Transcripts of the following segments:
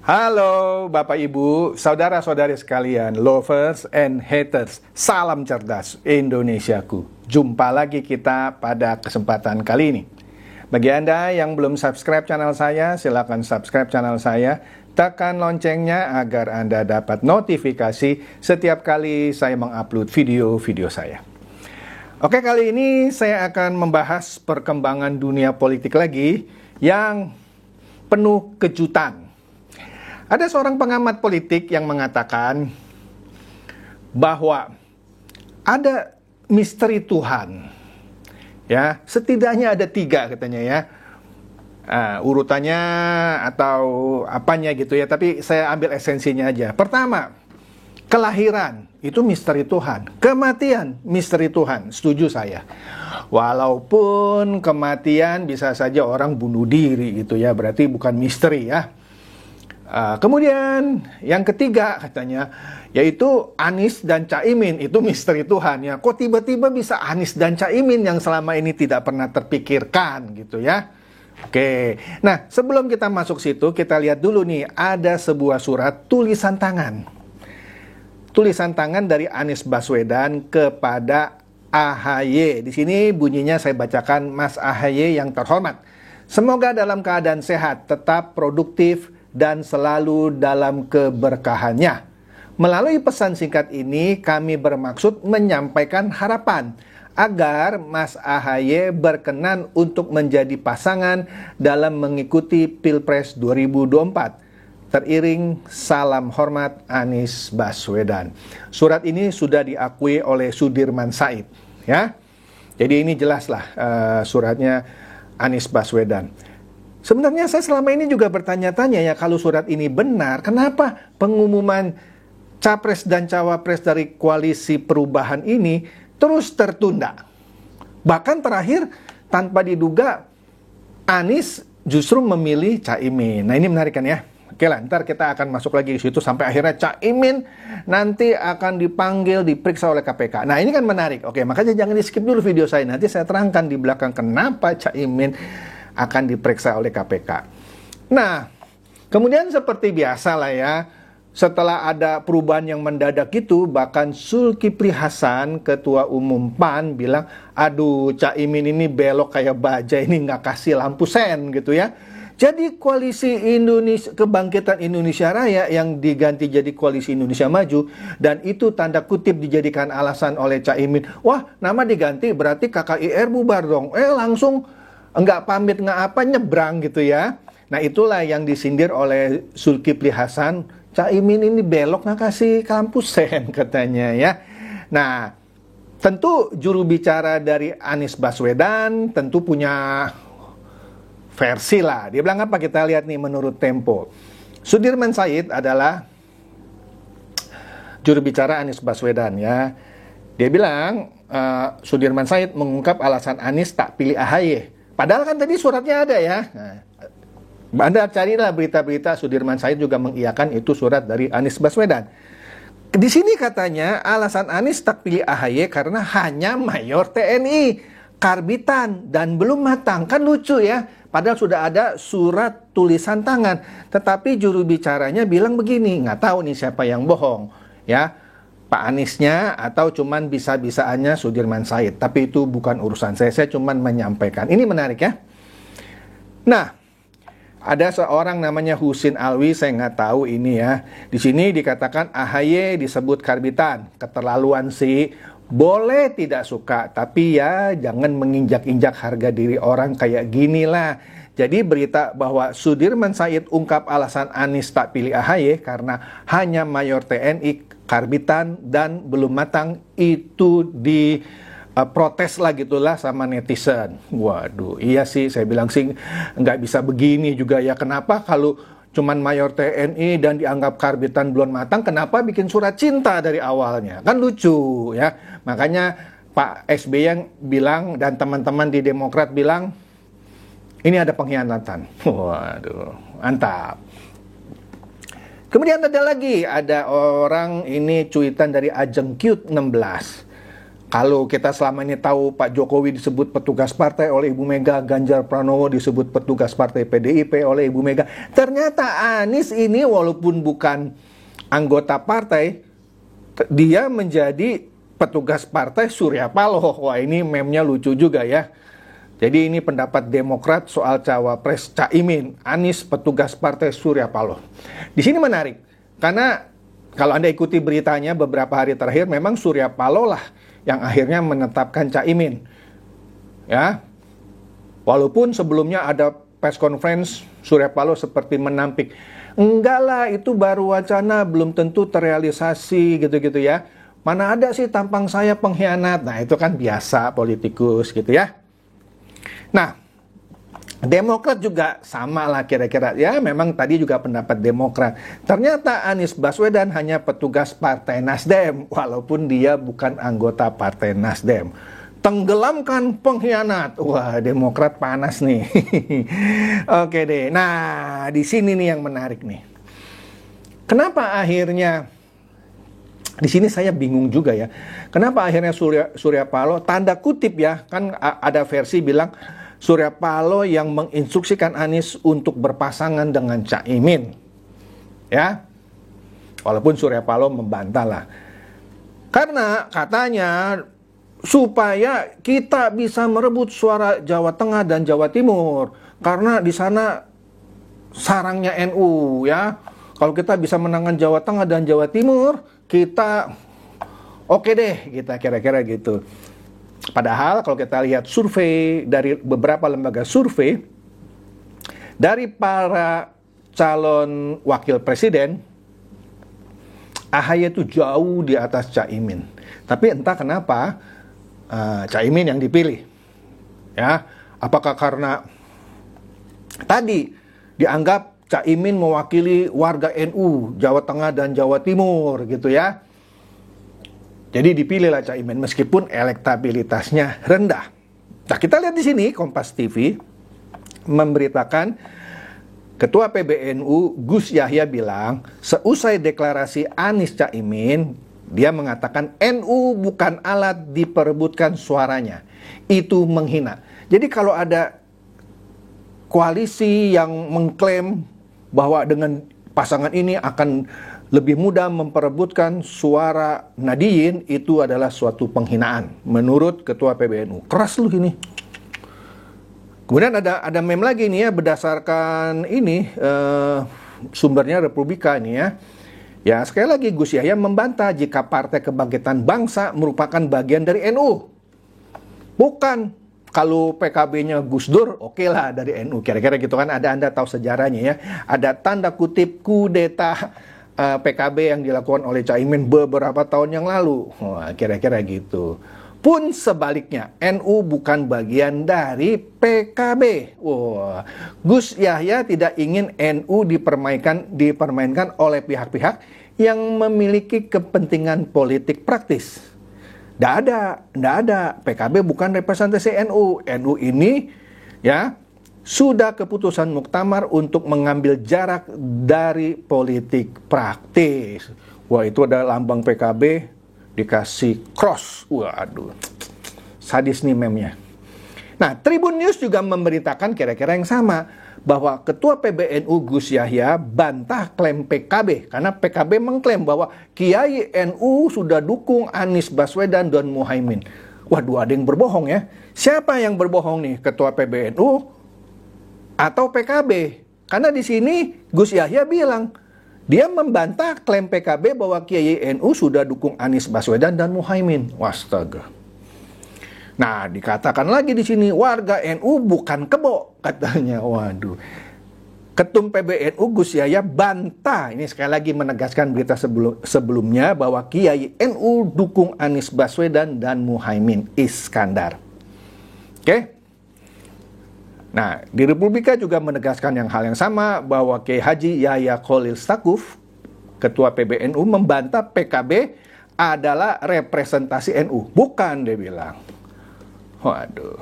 Halo Bapak Ibu, saudara-saudari sekalian, lovers and haters, salam cerdas Indonesiaku. Jumpa lagi kita pada kesempatan kali ini. Bagi Anda yang belum subscribe channel saya, silakan subscribe channel saya. Tekan loncengnya agar Anda dapat notifikasi setiap kali saya mengupload video-video saya. Oke, kali ini saya akan membahas perkembangan dunia politik lagi yang penuh kejutan. Ada seorang pengamat politik yang mengatakan bahwa ada misteri Tuhan. Ya, setidaknya ada 3 katanya ya. Urutannya atau apanya gitu ya, tapi saya ambil esensinya aja. Pertama, kelahiran itu misteri Tuhan. Kematian misteri Tuhan. Setuju saya. Walaupun kematian bisa saja orang bunuh diri gitu ya, berarti bukan misteri ya. Kemudian yang ketiga katanya yaitu Anies dan Caimin, itu misteri Tuhan ya. Kok tiba-tiba bisa Anies dan Caimin yang selama ini tidak pernah terpikirkan gitu ya. Oke, nah sebelum kita masuk situ kita lihat dulu nih, ada sebuah surat tulisan tangan. Tulisan tangan dari Anies Baswedan kepada AHY. Di sini bunyinya saya bacakan, Mas AHY yang terhormat. Semoga dalam keadaan sehat, tetap produktif dan selalu dalam keberkahannya. Melalui pesan singkat ini, kami bermaksud menyampaikan harapan agar Mas AHY berkenan untuk menjadi pasangan dalam mengikuti Pilpres 2024. Teriring salam hormat Anies Baswedan. Surat ini sudah diakui oleh Sudirman Said, ya. Jadi ini jelaslah suratnya Anies Baswedan. Sebenarnya saya selama ini juga bertanya-tanya ya, kalau surat ini benar, kenapa pengumuman Capres dan Cawapres dari koalisi perubahan ini terus tertunda? Bahkan terakhir tanpa diduga Anies justru memilih Caimin. Nah ini menarik kan ya? Oke lah, ntar kita akan masuk lagi di situ sampai akhirnya Caimin nanti akan dipanggil, diperiksa oleh KPK. Nah ini kan menarik. Oke, makanya jangan di skip dulu video saya. Nanti saya terangkan di belakang kenapa Caimin akan diperiksa oleh KPK. Nah, kemudian seperti biasa lah ya, setelah ada perubahan yang mendadak itu, bahkan Zulkifli Hasan, Ketua Umum PAN, bilang, aduh Caimin ini belok kayak baja, ini nggak kasih lampu sen gitu ya. Jadi koalisi Indonesia, Kebangkitan Indonesia Raya yang diganti jadi koalisi Indonesia Maju, dan itu tanda kutip dijadikan alasan oleh Caimin, wah nama diganti berarti KKIR bubar dong, langsung enggak pamit nggak apa nyebrang gitu ya. Nah itulah yang disindir oleh Zulkifli Hasan, Caimin ini belok nggak kasih kampus sen katanya ya. Nah tentu juru bicara dari Anies Baswedan tentu punya versi lah. Dia bilang apa, kita lihat nih menurut Tempo. Sudirman Said adalah juru bicara Anies Baswedan ya. Dia bilang Sudirman Said mengungkap alasan Anies tak pilih AHY. Padahal kan tadi suratnya ada ya. Nah, Anda carilah berita-berita, Sudirman Said juga mengiyakan itu surat dari Anies Baswedan. Di sini katanya alasan Anies tak pilih AHY karena hanya mayor TNI, karbitan dan belum matang. Kan lucu ya. Padahal sudah ada surat tulisan tangan. Tetapi juru bicaranya bilang begini, nggak tahu nih siapa yang bohong ya. Pak Aniesnya atau cuman bisa-bisaannya Sudirman Said. Tapi itu bukan urusan saya cuman menyampaikan. Ini menarik ya. Nah, ada seorang namanya Husin Alwi, saya nggak tahu ini ya. Di sini dikatakan AHY disebut karbitan. Keterlaluan sih. Boleh tidak suka, tapi ya jangan menginjak-injak harga diri orang kayak gini lah. Jadi berita bahwa Sudirman Said ungkap alasan Anies tak pilih AHY karena hanya mayor TNI, karbitan dan belum matang, itu diprotes lah gitulah sama netizen. Waduh, iya sih, saya bilang sih nggak bisa begini juga ya. Kenapa kalau cuman mayor TNI dan dianggap karbitan belum matang, kenapa bikin surat cinta dari awalnya? Kan lucu ya. Makanya Pak SBY yang bilang dan teman-teman di Demokrat bilang ini ada pengkhianatan. Waduh, mantap. Kemudian ada lagi, ada orang ini cuitan dari Ajeng Cute 16. Kalau kita selama ini tahu Pak Jokowi disebut petugas partai oleh Ibu Mega, Ganjar Pranowo disebut petugas partai PDIP oleh Ibu Mega. Ternyata Anies ini walaupun bukan anggota partai, dia menjadi petugas partai Surya Paloh. Wah, ini meme-nya lucu juga ya. Jadi ini pendapat Demokrat soal cawapres Caimin, Anies petugas partai Surya Paloh. Di sini menarik, karena kalau Anda ikuti beritanya beberapa hari terakhir, memang Surya Paloh lah yang akhirnya menetapkan Caimin. Ya. Walaupun sebelumnya ada press conference Surya Paloh seperti menampik, enggak lah itu baru wacana, belum tentu terrealisasi gitu-gitu ya. Mana ada sih tampang saya pengkhianat. Nah, itu kan biasa politikus gitu ya. Nah, Demokrat juga sama lah kira-kira. Ya, memang tadi juga pendapat Demokrat. Ternyata Anies Baswedan hanya petugas Partai Nasdem, walaupun dia bukan anggota Partai Nasdem. Tenggelamkan pengkhianat. Wah, Demokrat panas nih. Oke deh. Nah, di sini nih yang menarik nih. Kenapa akhirnya di sini saya bingung juga ya. Kenapa akhirnya Surya Paloh tanda kutip ya, kan ada versi bilang Surya Paloh yang menginstruksikan Anies untuk berpasangan dengan Caimin. Ya. Walaupun Surya Paloh membantah lah. Karena katanya supaya kita bisa merebut suara Jawa Tengah dan Jawa Timur. Karena di sana sarangnya NU ya. Kalau kita bisa menangkan Jawa Tengah dan Jawa Timur, kita oke deh, kita kira-kira gitu. Padahal kalau kita lihat survei dari beberapa lembaga survei, dari para calon wakil presiden, AHY itu jauh di atas Caimin. Tapi entah kenapa Caimin yang dipilih. Ya, apakah karena tadi dianggap Caimin mewakili warga NU Jawa Tengah dan Jawa Timur gitu ya. Jadi dipilihlah Caimin meskipun elektabilitasnya rendah. Nah, kita lihat di sini Kompas TV memberitakan Ketua PBNU Gus Yahya bilang seusai deklarasi Anies Caimin, dia mengatakan NU bukan alat diperebutkan suaranya. Itu menghina. Jadi kalau ada koalisi yang mengklaim bahwa dengan pasangan ini akan lebih mudah memperebutkan suara Nahdiyin, itu adalah suatu penghinaan menurut Ketua PBNU. Keras lu ini. Kemudian ada meme lagi nih ya, berdasarkan ini sumbernya Republika ini ya. Ya, sekali lagi Gus Yahya membantah jika Partai Kebangkitan Bangsa merupakan bagian dari NU. Bukan. Kalau PKB-nya Gus Dur, oke lah dari NU. Kira-kira gitu kan, Anda tahu sejarahnya ya. Ada tanda kutip kudeta PKB yang dilakukan oleh Caimin beberapa tahun yang lalu. Wah, kira-kira gitu. Pun sebaliknya, NU bukan bagian dari PKB. Wah, Gus Yahya tidak ingin NU dipermainkan oleh pihak-pihak yang memiliki kepentingan politik praktis. Nggak ada. PKB bukan representasi NU. NU ini ya sudah keputusan muktamar untuk mengambil jarak dari politik praktis. Wah, itu ada lambang PKB dikasih cross. Waduh, sadis nih meme-nya. Nah, Tribun News juga memberitakan kira-kira yang sama, bahwa Ketua PBNU Gus Yahya bantah klaim PKB, karena PKB mengklaim bahwa Kiai NU sudah dukung Anies Baswedan dan Muhaimin. Waduh, ada yang berbohong ya. Siapa yang berbohong nih, Ketua PBNU atau PKB? Karena di sini Gus Yahya bilang dia membantah klaim PKB bahwa Kiai NU sudah dukung Anies Baswedan dan Muhaimin. Wastaga. Nah, dikatakan lagi di sini warga NU bukan kebo, katanya. Waduh. Ketum PBNU Gus Yahya bantah, ini sekali lagi menegaskan berita sebelumnya bahwa Kiai NU dukung Anies Baswedan dan Muhaimin Iskandar. Oke? Nah, di Republika juga menegaskan hal yang sama bahwa Kiai Haji Yahya Khalil Stakuf, Ketua PBNU, membantah PKB adalah representasi NU. Bukan, dia bilang. Waduh.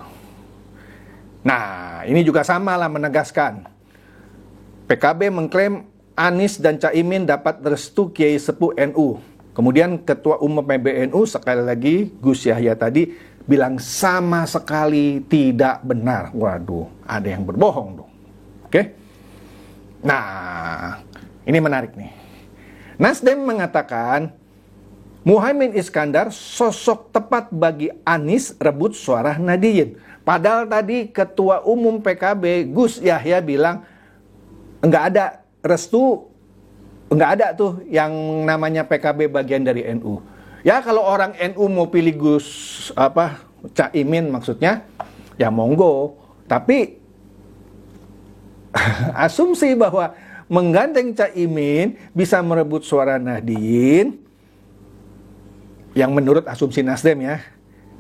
Nah, ini juga sama lah menegaskan. PKB mengklaim Anies dan Caimin dapat restu Kiai Sepuh NU. Kemudian Ketua Umum PBNU sekali lagi Gus Yahya tadi bilang sama sekali tidak benar. Waduh, ada yang berbohong dong. Oke? Nah, ini menarik nih. Nasdem mengatakan Muhaimin Iskandar sosok tepat bagi Anies rebut suara Nahdien. Padahal tadi Ketua Umum PKB Gus Yahya bilang nggak ada restu, nggak ada tuh yang namanya PKB bagian dari NU. Ya kalau orang NU mau pilih Caimin maksudnya, ya monggo. Tapi asumsi bahwa menggandeng Caimin bisa merebut suara Nahdien, yang menurut asumsi Nasdem ya,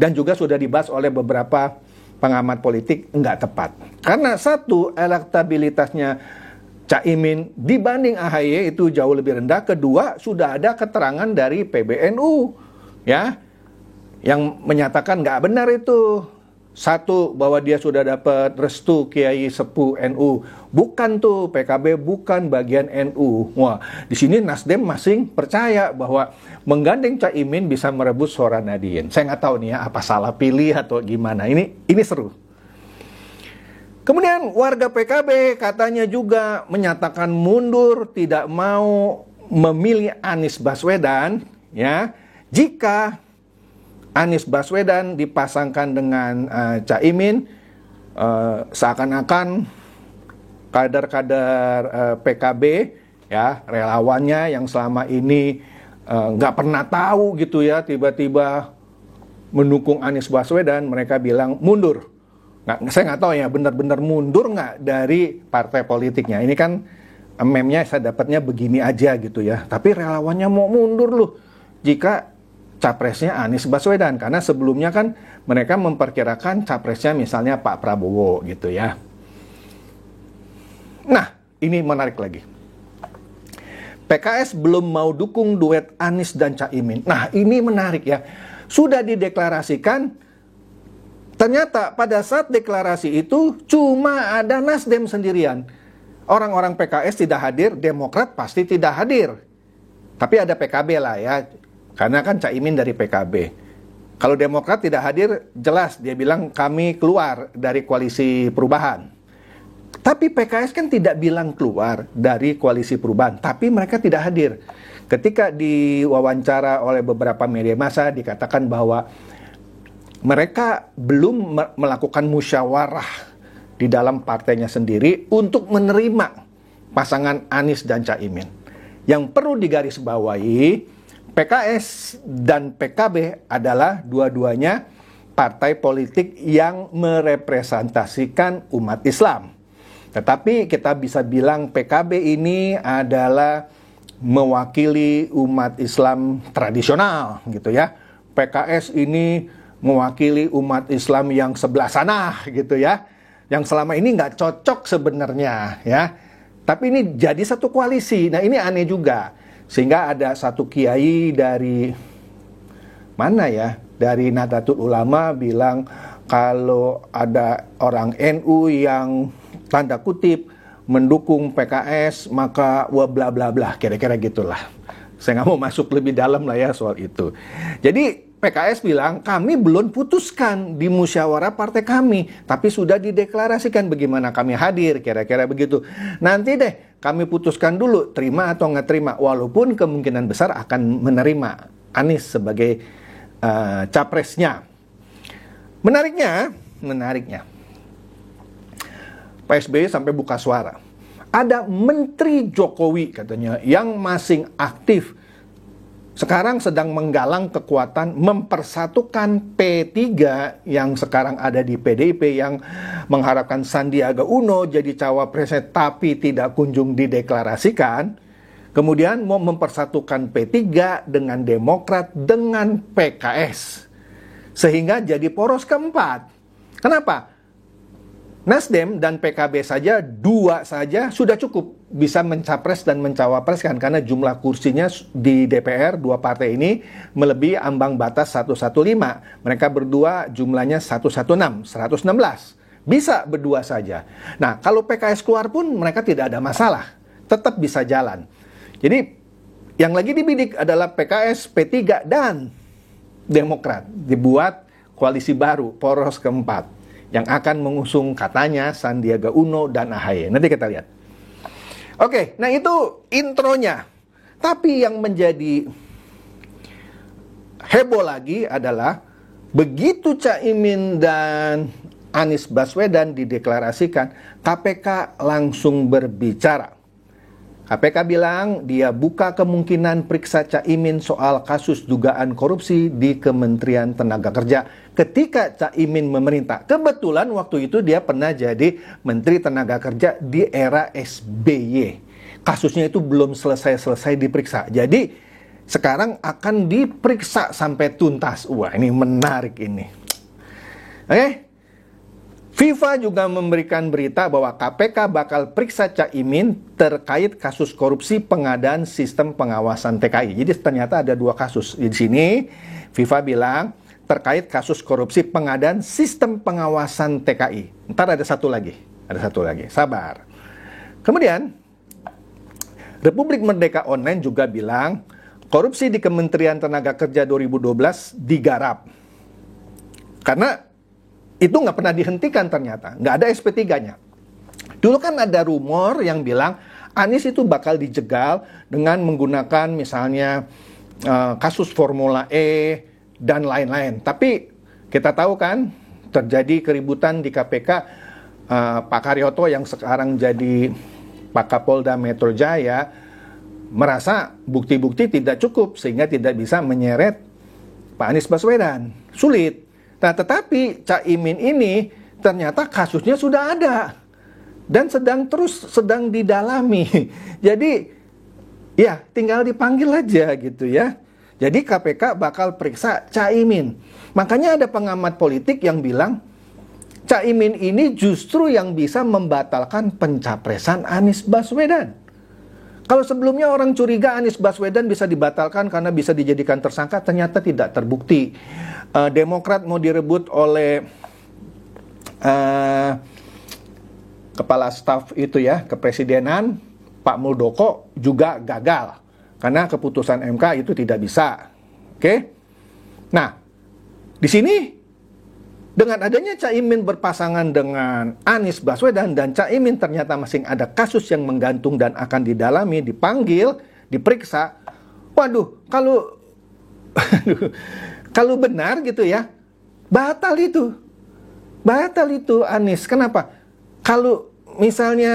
dan juga sudah dibahas oleh beberapa pengamat politik, nggak tepat. Karena satu, elektabilitasnya Caimin dibanding AHY itu jauh lebih rendah. Kedua, sudah ada keterangan dari PBNU ya yang menyatakan nggak benar itu. Satu, bahwa dia sudah dapat restu Kiai Sepuh NU. Bukan tuh, PKB bukan bagian NU. Wah, di sini Nasdem masing percaya bahwa menggandeng Caimin bisa merebut suara Nahdien. Saya nggak tahu nih ya, apa salah pilih atau gimana. Ini seru. Kemudian warga PKB katanya juga menyatakan mundur, tidak mau memilih Anies Baswedan ya, jika Anies Baswedan dipasangkan dengan Caimin, seakan-akan kader-kader PKB ya, relawannya yang selama ini nggak pernah tahu gitu ya, tiba-tiba mendukung Anies Baswedan, mereka bilang mundur. Saya nggak tahu ya benar-benar mundur nggak dari partai politiknya. Ini kan meme-nya saya dapatnya begini aja gitu ya. Tapi relawannya mau mundur loh jika capresnya Anies Baswedan. Karena sebelumnya kan mereka memperkirakan capresnya misalnya Pak Prabowo gitu ya. Nah, ini menarik lagi. PKS belum mau dukung duet Anies dan Caimin. Nah, ini menarik ya. Sudah dideklarasikan. Ternyata pada saat deklarasi itu cuma ada Nasdem sendirian. Orang-orang PKS tidak hadir, Demokrat pasti tidak hadir. Tapi ada PKB lah ya, karena kan Caimin dari PKB. Kalau Demokrat tidak hadir, jelas dia bilang kami keluar dari koalisi perubahan. Tapi PKS kan tidak bilang keluar dari koalisi perubahan, tapi mereka tidak hadir. Ketika diwawancara oleh beberapa media massa dikatakan bahwa mereka belum melakukan musyawarah di dalam partainya sendiri untuk menerima pasangan Anies dan Caimin. Yang perlu digarisbawahi, PKS dan PKB adalah dua-duanya partai politik yang merepresentasikan umat Islam. Tetapi kita bisa bilang PKB ini adalah mewakili umat Islam tradisional gitu ya. PKS ini mewakili umat Islam yang sebelah sana gitu ya, yang selama ini nggak cocok sebenarnya ya, tapi ini jadi satu koalisi. Nah ini aneh juga, sehingga ada satu kiai dari mana ya, dari Nahdlatul Ulama bilang kalau ada orang NU yang tanda kutip mendukung PKS maka wah bla bla bla, kira-kira gitulah. Saya nggak mau masuk lebih dalam lah ya soal itu. Jadi PKS bilang, kami belum putuskan di musyawarah partai kami, tapi sudah dideklarasikan bagaimana kami hadir, kira-kira begitu. Nanti deh, kami putuskan dulu, terima atau nggak terima, walaupun kemungkinan besar akan menerima Anies sebagai capresnya. Menariknya, Pak SBY sampai buka suara. Ada Menteri Jokowi katanya yang masih aktif, sekarang sedang menggalang kekuatan mempersatukan P3 yang sekarang ada di PDIP, yang mengharapkan Sandiaga Uno jadi cawapresnya tapi tidak kunjung dideklarasikan. Kemudian mau mempersatukan P3 dengan Demokrat dengan PKS, sehingga jadi poros keempat. Kenapa? Nasdem dan PKB saja, dua saja sudah cukup bisa mencapres dan mencawapreskan, karena jumlah kursinya di DPR dua partai ini melebihi ambang batas 115. Mereka berdua jumlahnya 116. Bisa berdua saja. Nah, kalau PKS keluar pun mereka tidak ada masalah, tetap bisa jalan. Jadi Yang lagi dibidik adalah PKS, P3, dan Demokrat. Dibuat koalisi baru, poros keempat, yang akan mengusung katanya Sandiaga Uno dan AHY. Nanti kita lihat. Oke, nah itu intronya. Tapi yang menjadi heboh lagi adalah begitu Caimin dan Anies Baswedan dideklarasikan, KPK langsung berbicara. KPK bilang dia buka kemungkinan periksa Caimin soal kasus dugaan korupsi di Kementerian Tenaga Kerja ketika Caimin memerintah. Kebetulan waktu itu dia pernah jadi Menteri Tenaga Kerja di era SBY. Kasusnya itu belum selesai diperiksa. Jadi sekarang akan diperiksa sampai tuntas. Wah, ini menarik ini. Oke. FIFA juga memberikan berita bahwa KPK bakal periksa Caimin terkait kasus korupsi pengadaan sistem pengawasan TKI. Jadi ternyata ada 2 kasus. Di sini FIFA bilang terkait kasus korupsi pengadaan sistem pengawasan TKI. Ntar ada satu lagi. Sabar. Kemudian Republik Merdeka Online juga bilang korupsi di Kementerian Tenaga Kerja 2012 digarap. Karena itu nggak pernah dihentikan ternyata. Nggak ada SP3-nya. Dulu kan ada rumor yang bilang Anies itu bakal dijegal dengan menggunakan misalnya kasus Formula E dan lain-lain. Tapi kita tahu kan terjadi keributan di KPK. Pak Karyoto yang sekarang jadi Pak Kapolda Metro Jaya merasa bukti-bukti tidak cukup sehingga tidak bisa menyeret Pak Anies Baswedan. Sulit. Nah, tetapi Caimin ini ternyata kasusnya sudah ada dan sedang didalami. Jadi ya tinggal dipanggil aja gitu ya. Jadi KPK bakal periksa Caimin. Makanya ada pengamat politik yang bilang Caimin ini justru yang bisa membatalkan pencapresan Anies Baswedan. Kalau sebelumnya orang curiga Anies Baswedan bisa dibatalkan karena bisa dijadikan tersangka, ternyata tidak terbukti. Demokrat mau direbut oleh kepala staf itu ya, kepresidenan, Pak Muldoko juga gagal. Karena keputusan MK itu tidak bisa. Oke? Nah, di sini dengan adanya Caimin berpasangan dengan Anies Baswedan dan Caimin ternyata masih ada kasus yang menggantung dan akan didalami, dipanggil, diperiksa. Waduh, kalau benar gitu ya, batal itu Anies. Kenapa? Kalau misalnya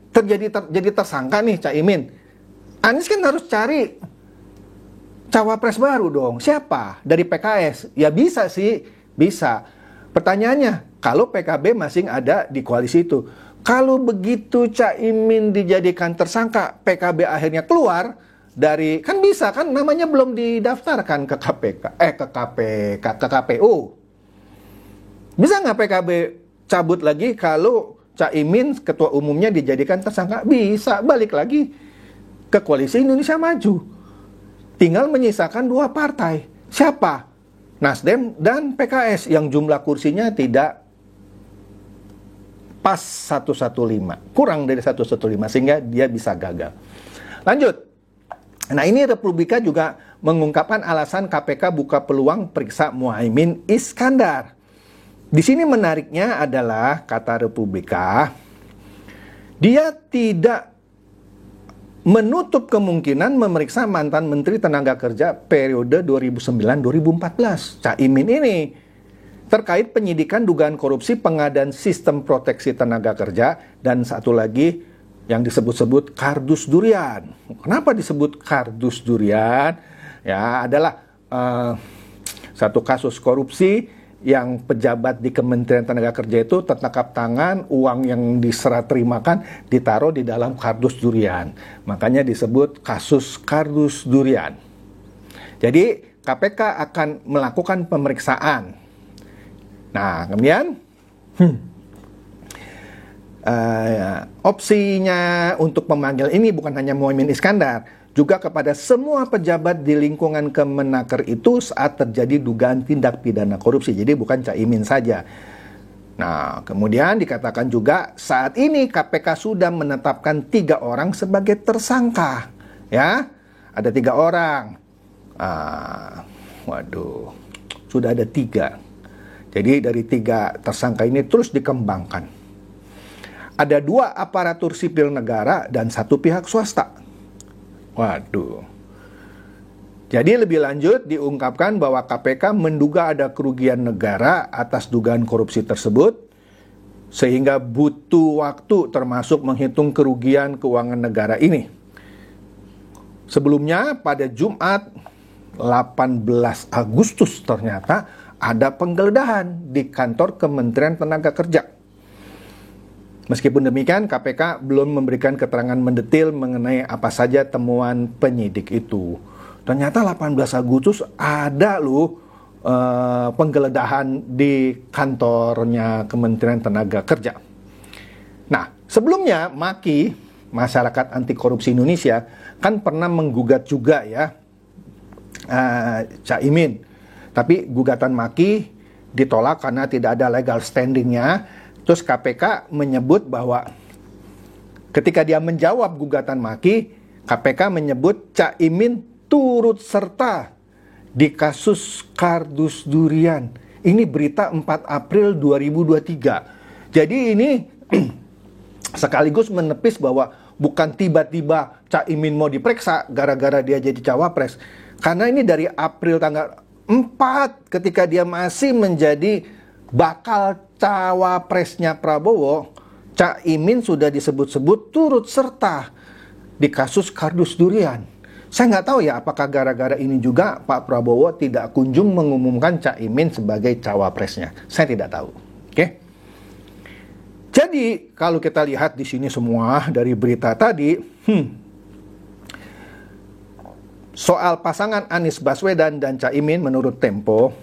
jadi tersangka nih Caimin, Anies kan harus cari cawapres baru dong. Siapa? Dari PKS. Ya bisa sih, bisa. Pertanyaannya, kalau PKB masih ada di koalisi itu, kalau begitu Caimin dijadikan tersangka, PKB akhirnya keluar dari, kan bisa kan, namanya belum didaftarkan ke KPU. Bisa nggak PKB cabut lagi kalau Caimin ketua umumnya dijadikan tersangka? Bisa, balik lagi ke koalisi Indonesia Maju. Tinggal menyisakan 2 partai. Siapa? Nasdem dan PKS yang jumlah kursinya tidak pas 115, kurang dari 115 sehingga dia bisa gagal. Lanjut. Nah, ini Republika juga mengungkapkan alasan KPK buka peluang periksa Muhaimin Iskandar. Di sini menariknya adalah kata Republika, dia tidak menutup kemungkinan memeriksa mantan Menteri Tenaga Kerja periode 2009-2014, Caimin ini, terkait penyidikan dugaan korupsi pengadaan sistem proteksi tenaga kerja dan satu lagi yang disebut-sebut kardus durian. Kenapa disebut kardus durian? Ya, adalah satu kasus korupsi yang pejabat di Kementerian Tenaga Kerja itu tertangkap tangan, uang yang diserah terimakan ditaruh di dalam kardus durian. Makanya disebut kasus kardus durian. Jadi KPK akan melakukan pemeriksaan. Nah, kemudian opsinya untuk memanggil ini bukan hanya Muhaimin Iskandar, juga kepada semua pejabat di lingkungan Kemenaker itu saat terjadi dugaan tindak pidana korupsi. Jadi bukan Caimin saja. Nah, kemudian dikatakan juga saat ini KPK sudah menetapkan 3 orang sebagai tersangka. Ya, ada 3 orang. Sudah ada 3. Jadi dari 3 tersangka ini terus dikembangkan. Ada 2 aparatur sipil negara dan 1 pihak swasta. Jadi lebih lanjut diungkapkan bahwa KPK menduga ada kerugian negara atas dugaan korupsi tersebut, sehingga butuh waktu termasuk menghitung kerugian keuangan negara ini. Sebelumnya pada Jumat 18 Agustus ternyata ada penggeledahan di kantor Kementerian Tenaga Kerja. Meskipun demikian, KPK belum memberikan keterangan mendetil mengenai apa saja temuan penyidik itu. Ternyata 18 Agustus ada loh penggeledahan di kantornya Kementerian Tenaga Kerja. Nah, sebelumnya MAKI, Masyarakat Anti Korupsi Indonesia, kan pernah menggugat juga ya Caimin. Tapi gugatan MAKI ditolak karena tidak ada legal standingnya. Terus KPK menyebut bahwa ketika dia menjawab gugatan MAKI, KPK menyebut Caimin turut serta di kasus kardus durian. Ini berita 4 April 2023. Jadi ini sekaligus menepis bahwa bukan tiba-tiba Caimin mau diperiksa gara-gara dia jadi cawapres. Karena ini dari April tanggal 4 ketika dia masih menjadi bakal cawapresnya Prabowo, Caimin sudah disebut-sebut turut serta di kasus kardus durian. Saya nggak tahu ya apakah gara-gara ini juga Pak Prabowo tidak kunjung mengumumkan Caimin sebagai cawapresnya. Saya tidak tahu. Oke. Jadi kalau kita lihat di sini semua dari berita tadi, soal pasangan Anies Baswedan dan Caimin menurut Tempo,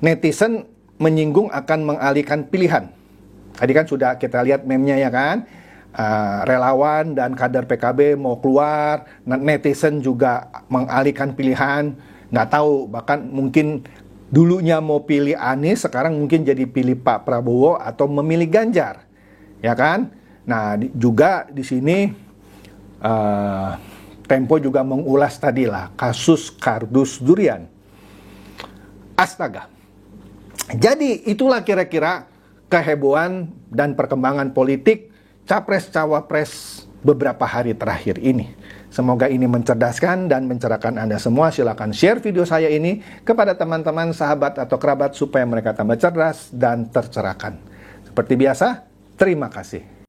netizen menyinggung akan mengalihkan pilihan. Tadi kan sudah kita lihat meme-nya ya kan? Relawan dan kader PKB mau keluar, netizen juga mengalihkan pilihan, nggak tahu, bahkan mungkin dulunya mau pilih Anies, sekarang mungkin jadi pilih Pak Prabowo atau memilih Ganjar, ya kan? Nah, juga di sini Tempo juga mengulas tadi lah kasus kardus durian. Astaga. Jadi itulah kira-kira kehebohan dan perkembangan politik Capres-Cawapres beberapa hari terakhir ini. Semoga ini mencerdaskan dan mencerahkan Anda semua. Silakan share video saya ini kepada teman-teman, sahabat, atau kerabat supaya mereka tambah cerdas dan tercerahkan. Seperti biasa, terima kasih.